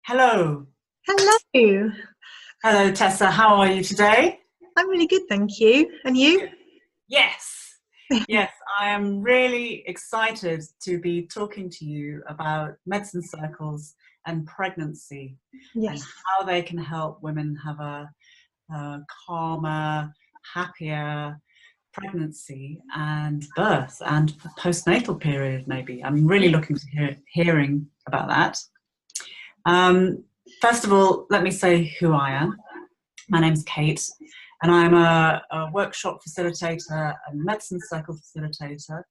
Hello. Hello. Hello, Tessa. How are you today? I'm really good, thank you. And you? Good. Yes. Yes, I am really excited to be talking to you about medicine circles and pregnancy and Yes. how they can help women have a calmer, happier pregnancy and birth and postnatal period, maybe. I'm really looking to hearing about that. Um, First of all, let me say who I am. My name's Kate, and I'm a workshop facilitator and medicine circle facilitator,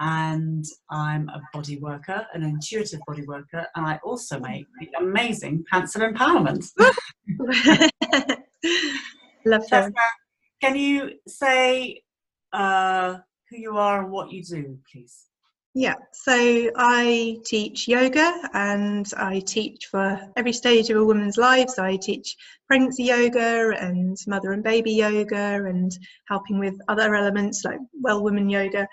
and I'm a body worker, an intuitive body worker, and I also make the amazing Pants and Empowerment. Love Tessa, them. can you say who you are and what you do, please? Yeah, so I teach yoga and I teach for every stage of a woman's life. So I teach pregnancy yoga and mother and baby yoga and helping with other elements like well woman yoga.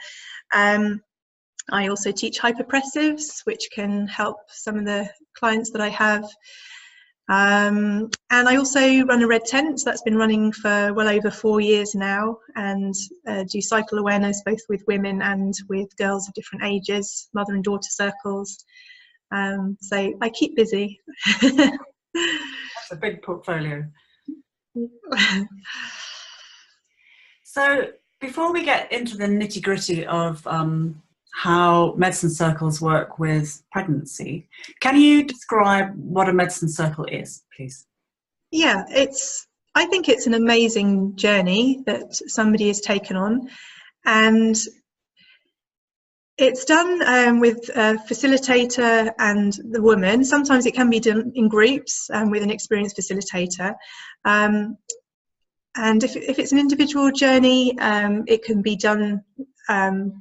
I also teach hyperpressives, which can help some of the clients that I have. And I also run a red tent, so that's been running for well over 4 years now, and do cycle awareness both with women and with girls of different ages, mother and daughter circles. So I keep busy. That's a big portfolio. So before we get into the nitty-gritty of how medicine circles work with pregnancy, can you describe what a medicine circle is, please? Yeah, I think it's an amazing journey that somebody has taken on, and it's done with a facilitator and the woman. Sometimes it can be done in groups with an experienced facilitator. And if it's an individual journey, it can be done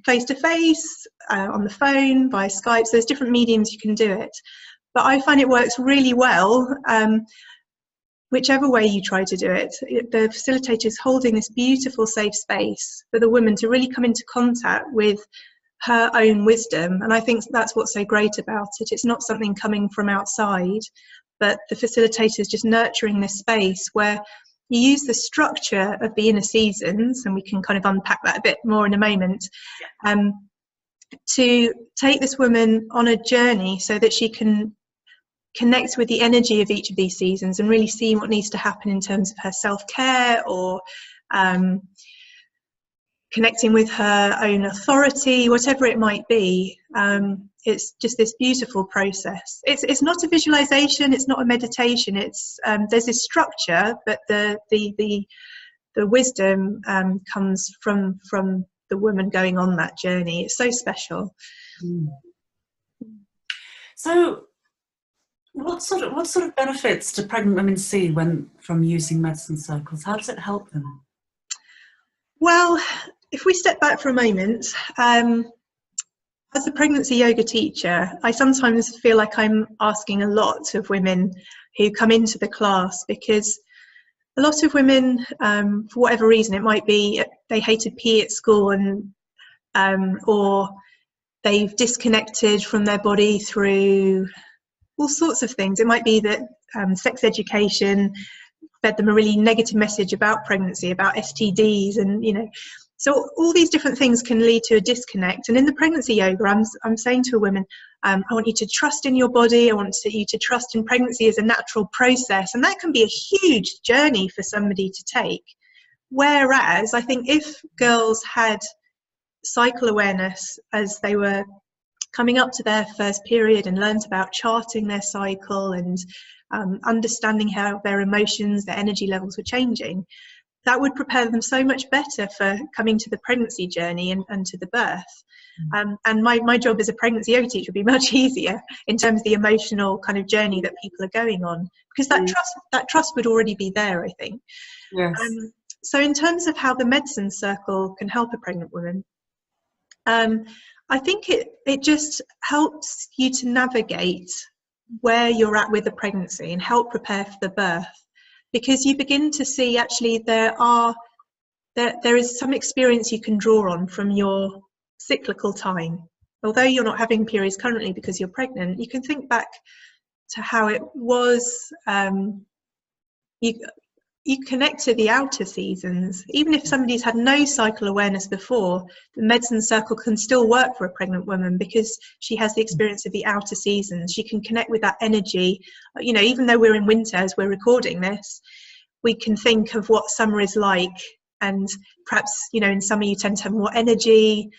face to face, on the phone, by Skype. So there's different mediums you can do it. But I find it works really well, whichever way you try to do it. The facilitator is holding this beautiful safe space for the woman to really come into contact with her own wisdom. And I think that's what's so great about it. It's not something coming from outside, but the facilitator is just nurturing this space where you use the structure of the inner seasons, and we can kind of unpack that a bit more in a moment, to take this woman on a journey so that she can connect with the energy of each of these seasons and really see what needs to happen in terms of her self-care or connecting with her own authority, whatever it might be. It's just this beautiful process. It's not a visualization, it's not a meditation. It's there's this structure, but the wisdom comes from the woman going on that journey. It's so special. So what sort of benefits do pregnant women see from using medicine circles? How does it help them? Well, if we step back for a moment, as a pregnancy yoga teacher, I sometimes feel like I'm asking a lot of women who come into the class, because a lot of women, for whatever reason, it might be they hated PE at school, and or they've disconnected from their body through all sorts of things. It might be that sex education fed them a really negative message about pregnancy, about STDs, and so all these different things can lead to a disconnect. And in the pregnancy yoga, I'm saying to a woman, I want you to trust in your body. I want you to trust in pregnancy as a natural process. And that can be a huge journey for somebody to take. Whereas I think if girls had cycle awareness as they were coming up to their first period and learned about charting their cycle and understanding how their emotions, their energy levels were changing, that would prepare them so much better for coming to the pregnancy journey and to the birth. And my job as a pregnancy yoga teacher would be much easier in terms of the emotional kind of journey that people are going on, because that trust would already be there, I think. Yes. So in terms of how the medicine circle can help a pregnant woman, I think it just helps you to navigate where you're at with the pregnancy and help prepare for the birth, because you begin to see actually there is some experience you can draw on from your cyclical time. Although you're not having periods currently because you're pregnant, you can think back to how it was. You connect to the outer seasons. Even if somebody's had no cycle awareness before, the medicine circle can still work for a pregnant woman because she has the experience of the outer seasons. She can connect with that energy. You know, even though we're in winter as we're recording this, we can think of what summer is like. And perhaps, you know, in summer you tend to have more energy.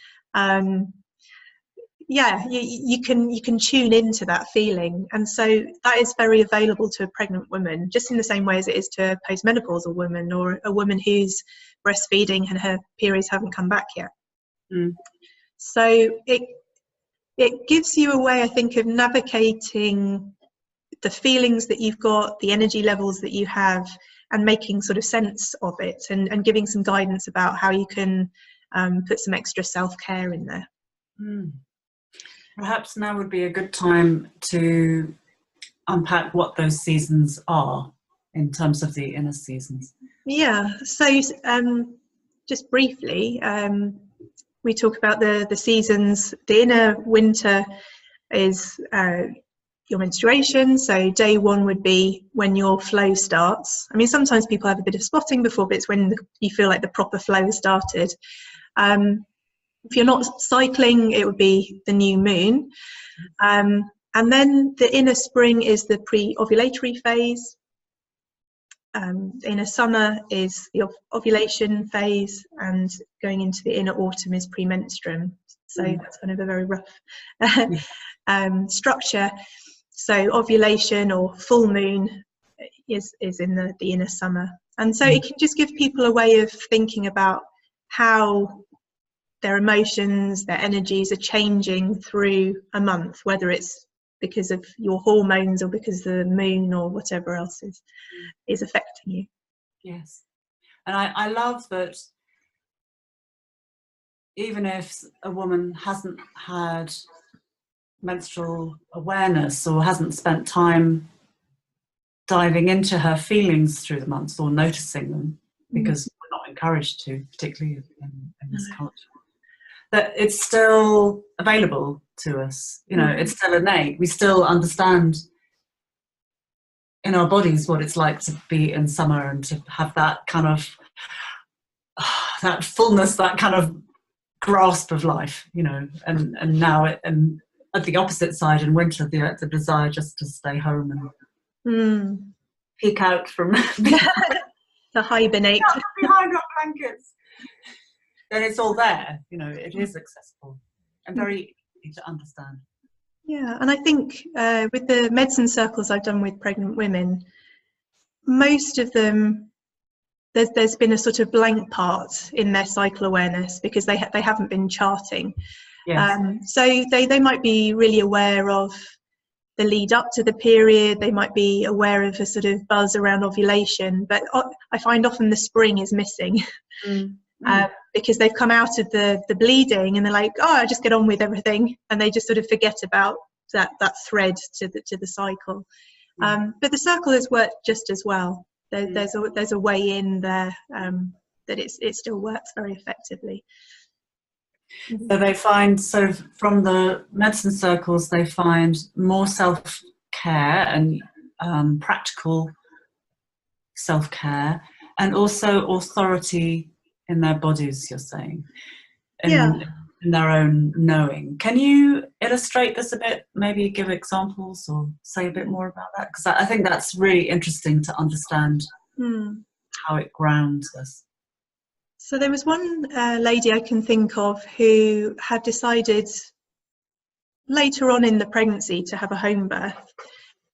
You can tune into that feeling, and so that is very available to a pregnant woman, just in the same way as it is to a postmenopausal woman or a woman who's breastfeeding and her periods haven't come back yet. So it gives you a way, I think, of navigating the feelings that you've got, the energy levels that you have, and making sort of sense of it, and giving some guidance about how you can put some extra self-care in there. Perhaps now would be a good time to unpack what those seasons are in terms of the inner seasons. Yeah, so just briefly, we talk about the seasons. The inner winter is your menstruation. So day one would be when your flow starts. I mean, sometimes people have a bit of spotting before, but it's when you feel like the proper flow has started. If you're not cycling, it would be the new moon. And then the inner spring is the pre-ovulatory phase. The inner summer is the ovulation phase, and going into the inner autumn is premenstruum. So that's kind of a very rough structure. So ovulation or full moon is in the inner summer. And so it can just give people a way of thinking about how their emotions, their energies are changing through a month, whether it's because of your hormones or because the moon or whatever else is affecting you. Yes. And I love that even if a woman hasn't had menstrual awareness or hasn't spent time diving into her feelings through the months or noticing them, because we're not encouraged to, particularly in this culture, that it's still available to us. You know, it's still innate. We still understand in our bodies what it's like to be in summer and to have that kind of that fullness, that kind of grasp of life, you know, and now and at the opposite side in winter, the desire just to stay home and peek out from to hibernate behind our blankets. Then it's all there, you know, it is accessible and very easy to understand. Yeah, and I think with the medicine circles I've done with pregnant women, most of them, there's been a sort of blank part in their cycle awareness because they haven't been charting. Yes. So they might be really aware of the lead up to the period, they might be aware of a sort of buzz around ovulation, but I find often the spring is missing. Because they've come out of the bleeding and they're like, oh, I just get on with everything, and they just sort of forget about that thread to the cycle. But the circle has worked just as well. There's a way in there that it still works very effectively. So they find, so from the medicine circles, they find more self-care and practical self-care, and also authority in their bodies, you're saying, in their own knowing. Can you illustrate this a bit, maybe give examples or say a bit more about that? Because I think that's really interesting to understand how it grounds us. So there was one lady I can think of who had decided later on in the pregnancy to have a home birth,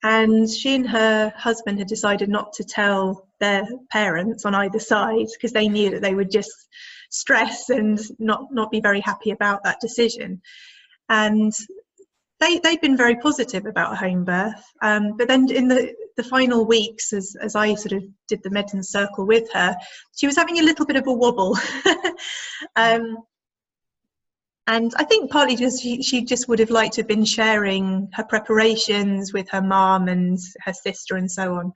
and she and her husband had decided not to tell their parents on either side because they knew that they would just stress and not be very happy about that decision. And they'd been very positive about a home birth, but then in the final weeks, as I sort of did the medicine circle with her, she was having a little bit of a wobble. And I think partly just she just would have liked to have been sharing her preparations with her mum and her sister and so on.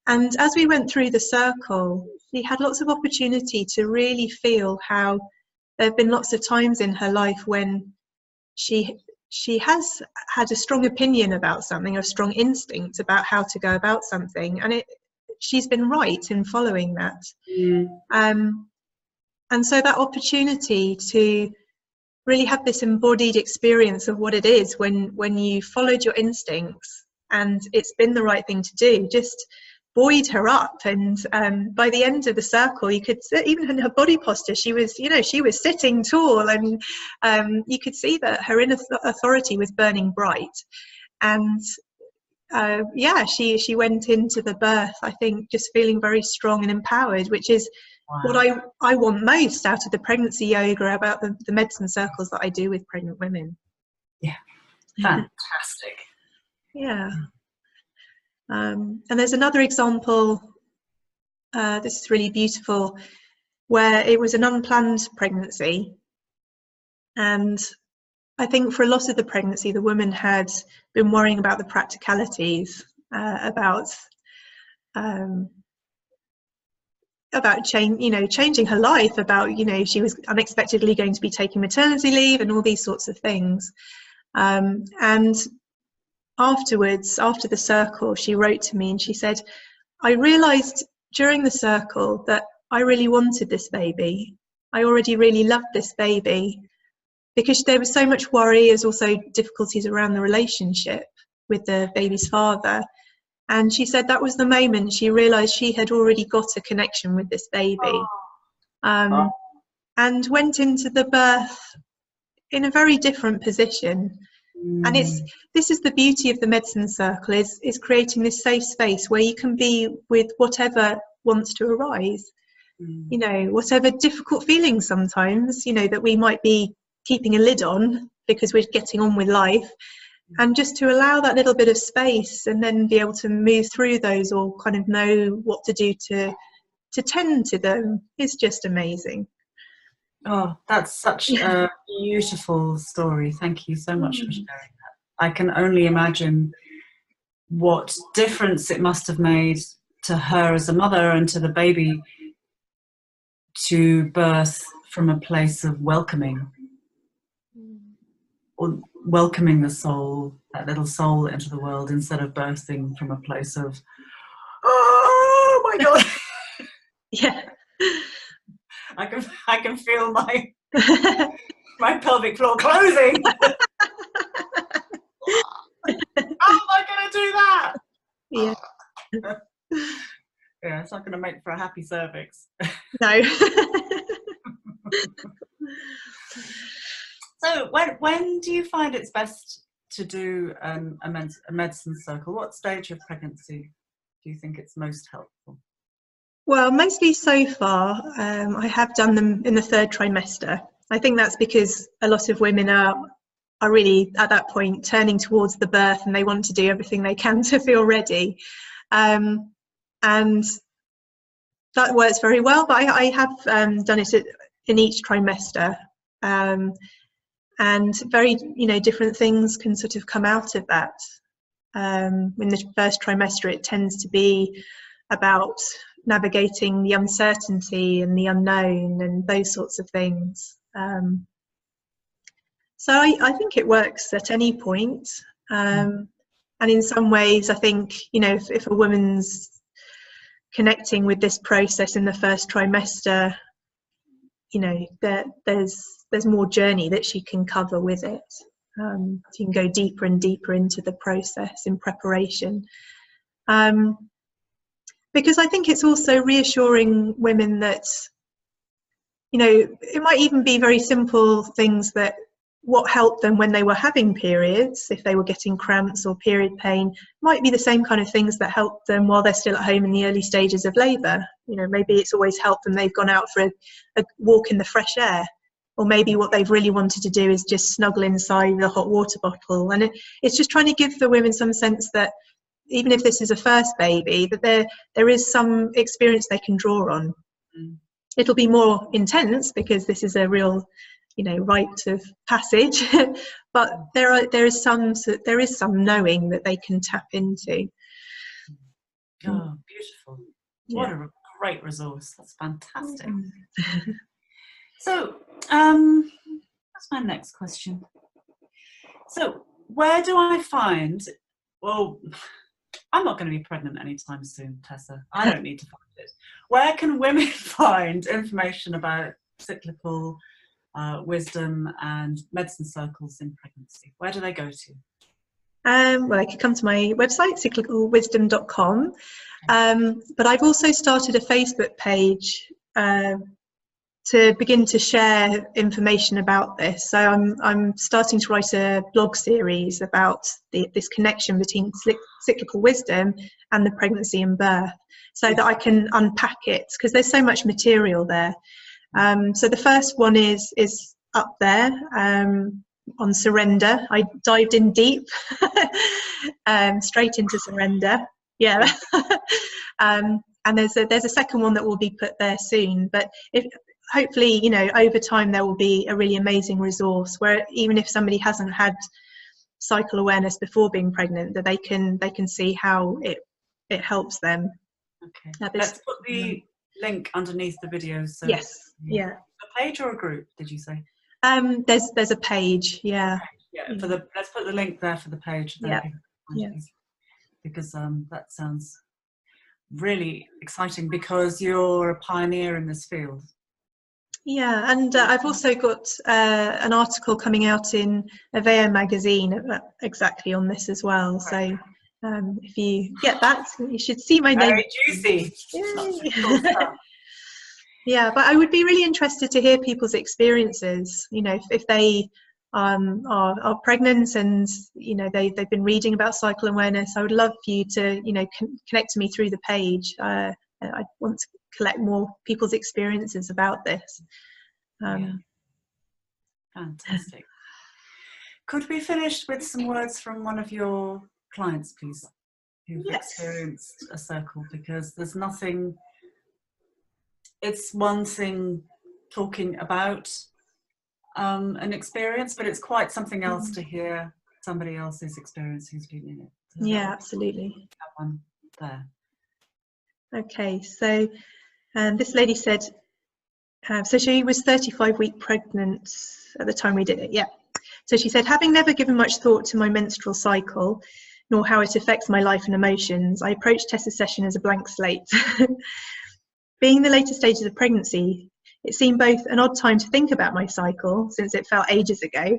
And as we went through the circle, she had lots of opportunity to really feel how there have been lots of times in her life when she she has had a strong opinion about something, a strong instinct about how to go about something, and she's been right in following that. And so that opportunity to really have this embodied experience of what it is when you followed your instincts and it's been the right thing to do, just buoyed her up. And by the end of the circle, you could see, even in her body posture, she was sitting tall, and you could see that her inner authority was burning bright. And she went into the birth, I think, just feeling very strong and empowered, which is what I want most out of the pregnancy yoga, about the medicine circles that I do with pregnant women. Yeah, fantastic. Yeah. And there's another example, this is really beautiful, where it was an unplanned pregnancy. And I think for a lot of the pregnancy, the woman had been worrying about the practicalities, about changing her life, about, she was unexpectedly going to be taking maternity leave and all these sorts of things. And afterwards, after the circle, she wrote to me and she said, I realised during the circle that I really wanted this baby. I already really loved this baby, because there was so much worry. There's also difficulties around the relationship with the baby's father. And she said that was the moment she realised she had already got a connection with this baby. And went into the birth in a very different position. And this is the beauty of the medicine circle, is creating this safe space where you can be with whatever wants to arise. Whatever difficult feelings sometimes, that we might be keeping a lid on because we're getting on with life, and just to allow that little bit of space and then be able to move through those, or kind of know what to do to tend to them, is just amazing. Oh, that's such a beautiful story. Thank you so much for sharing that. I can only imagine what difference it must have made to her as a mother and to the baby to birth from a place of welcoming, or welcoming the soul, that little soul, into the world, instead of birthing from a place of, oh my God. Yeah. I can feel my my pelvic floor closing. How am I going to do that? Yeah. Yeah, it's not going to make for a happy cervix. No. So when do you find it's best to do a medicine circle? What stage of pregnancy do you think it's most helpful? Well, mostly so far, I have done them in the 3rd trimester. I think that's because a lot of women are really at that point turning towards the birth, and they want to do everything they can to feel ready. And that works very well, but I have done it in each trimester. And very, different things can sort of come out of that. In the 1st trimester, it tends to be about navigating the uncertainty and the unknown and those sorts of things. So I think it works at any point. And in some ways, I think, if a woman's connecting with this process in the 1st trimester, there's more journey that she can cover with it. She can go deeper and deeper into the process in preparation. Because I think it's also reassuring women that, it might even be very simple things, that what helped them when they were having periods, if they were getting cramps or period pain, might be the same kind of things that helped them while they're still at home in the early stages of labour. Maybe it's always helped them, they've gone out for a walk in the fresh air, or maybe what they've really wanted to do is just snuggle inside the hot water bottle. And it's just trying to give the women some sense that even if this is a first baby, that there is some experience they can draw on. It'll be more intense because this is a real, rite of passage, but there is some knowing that they can tap into. Oh, beautiful! What a great resource. That's fantastic. So, that's my next question. So where do I find, well, I'm not going to be pregnant anytime soon, Tessa. I don't need to find it. Where can women find information about cyclical wisdom and medicine circles in pregnancy? Where do they go to? Well, I could come to my website, cyclicalwisdom.com, but I've also started a Facebook page to begin to share information about this. So I'm starting to write a blog series about this connection between cyclical wisdom and the pregnancy and birth, so that I can unpack it, because there's so much material there. So the first one is up there on surrender. I dived in deep, straight into surrender. Yeah. And there's a second one that will be put there soon. But hopefully, you know, over time there will be a really amazing resource where even if somebody hasn't had cycle awareness before being pregnant, that they can see how it helps them. Okay. Let's put the link underneath the video. So yes. Yeah. A page or a group, did you say? There's a page. Yeah. Yeah. Let's put the link there for the page. Yeah. Yeah. Because that sounds really exciting, because you're a pioneer in this field. Yeah, and I've also got an article coming out in Aveo magazine exactly on this as well. So if you get that, you should see my name. Very juicy. Yeah, but I would be really interested to hear people's experiences. You know, if they are pregnant and, you know, they've been reading about cycle awareness, I would love for you to, you know, connect to me through the page. I want to collect more people's experiences about this. Yeah. Fantastic. Could we finish with some words from one of your clients, please, who've experienced a circle? Because there's nothing, it's one thing talking about an experience, but it's quite something else to hear somebody else's experience who's been in it. So yeah, absolutely. that one there. Okay, so this lady said, so she was 35-week pregnant at the time we did it, yeah. So she said, having never given much thought to my menstrual cycle, nor how it affects my life and emotions, I approached Tessa's session as a blank slate. Being in the later stages of pregnancy, it seemed both an odd time to think about my cycle, since it felt ages ago,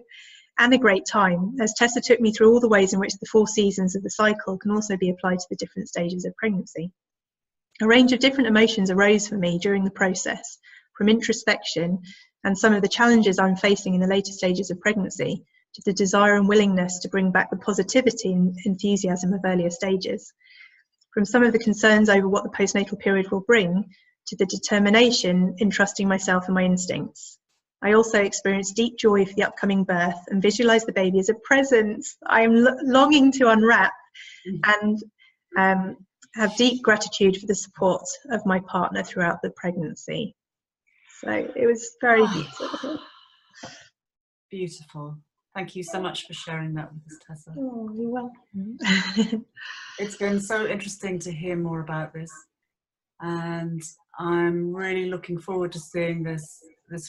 and a great time, as Tessa took me through all the ways in which the 4 seasons of the cycle can also be applied to the different stages of pregnancy. A range of different emotions arose for me during the process, from introspection and some of the challenges I'm facing in the later stages of pregnancy, to the desire and willingness to bring back the positivity and enthusiasm of earlier stages. From some of the concerns over what the postnatal period will bring, to the determination in trusting myself and my instincts. I also experienced deep joy for the upcoming birth and visualised the baby as a present I am longing to unwrap, and have deep gratitude for the support of my partner throughout the pregnancy. So it was very beautiful. Beautiful. Thank you so much for sharing that with us, Tessa. Oh, you're welcome. It's been so interesting to hear more about this, and I'm really looking forward to seeing this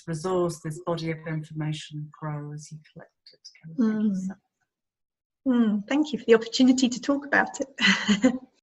resource, this body of information grow as you collect it together. Thank you so much. Thank you for the opportunity to talk about it.